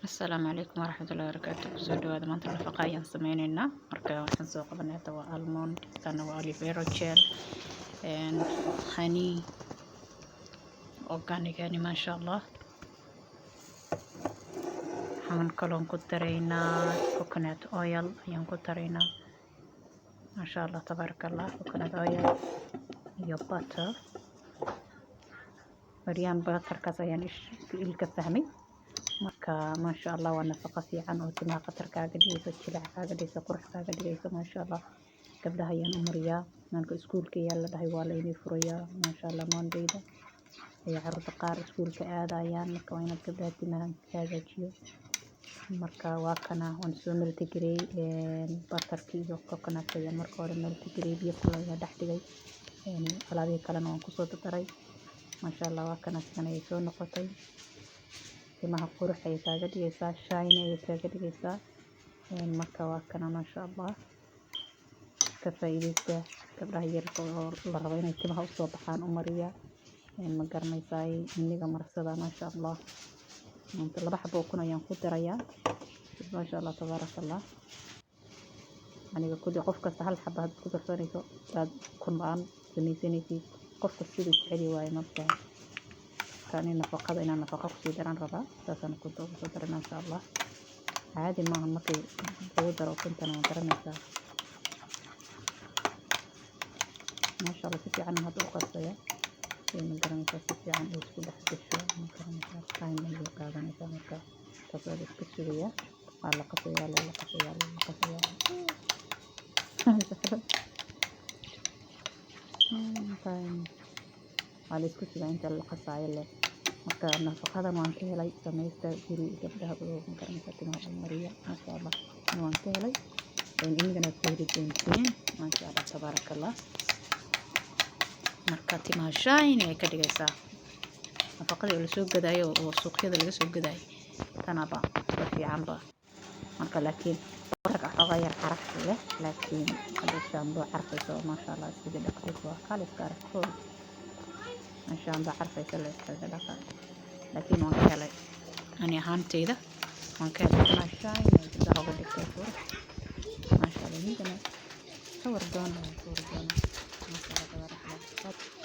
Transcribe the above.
السلام عليكم ورحمة الله وبركاته. soo dhawaada maanta nafaqa ayaan sameyneynaa. Marka waxaan soo qabanay hada waa almond, kana waa aloe vera gel, honey organic yani maasha Allah. Waxaan kaloon ku daraynaa coconut oil ayaan ku daraynaa maasha Allah tabarakallah. coconut oil iyo butter. Mariyaan butterkaas ayaan ilka fahmay. marka maasha Allah waa nafaqa fiican oo timaha qatarkaaga dhigayso, jilac kaaga dhigayso, qurux kaaga dhigayso maasha Allah. gabdhaha ayaan u mariyaa marka iskuulka ayaa la dhahay waa la inay furayaa maasha Allah mondayda ay carruurta qaar iskuulka aadayaan. marka waa inaad gabdhaha timaha hagaajiyo. marka waa kana waan soo meltigrey butterki iyo coconut ayaan marka hore meltigrey biyo kulul ayaa dhex dhigay. alaabihii kalena waan kusoo daray maasha Allah. waa kana sidan ayay soo noqotay. timaha qurux ayay kaaga dhigaysaa, shine ayay kaaga dhigaysaa. marka waa kana maasha Allah. ka faa'iideysta gabdhaha yarka oo la rabo inay timaha usoo baxaan u mariya. ma garanaysaa iniga marsada maasha Allah. inta 2 xabo kun ayaan ku darayaa maasha Allah tabarakallah. aniga kudi qof kasta hal xabo had ku darsanayso aad kun aan samaysanaysid qofka sidii jecel yahay marka كاني نفقة إن نفقة كثيرة عن ربع أساسا كنت أقدر إن شاء الله عادي ما هم كي أقدر وكنت أنا أقدر نسا ما شاء الله سفي عن هذا القصة من قدر نسا سفي عن إيش كل حد الشو من قدر نسا كاين من اللي قاعد نسا مركا تصور الكسرية على قصية على قصية على قصية كاين على الكسرية أنت اللي قصايا اللي marka nafaqadan waan ka helay sameeysta guri gabdhaha oo garanaysa timaha mariya maasha Allah waan ka helay inagana ku hiriteen maasha Allah tabarakallah. marka timaha shine ay ka dhigaysaa nafaqada la soo gadaayo oo suuqyada laga soo gadaayo tanaba fiican ba. marka laakiin warka xoogayar xaraf leh laakiin hada shaambo carfayso maasha Allah sida dhaqayso kale iska عشان بعرف يسلك هذا لكن وان كلا أنا هانتيدا وان كلا ما شاين يقدر أقول لك كيفور ما شاء الله. نيجي صور دونا ما شاء الله تبارك الله.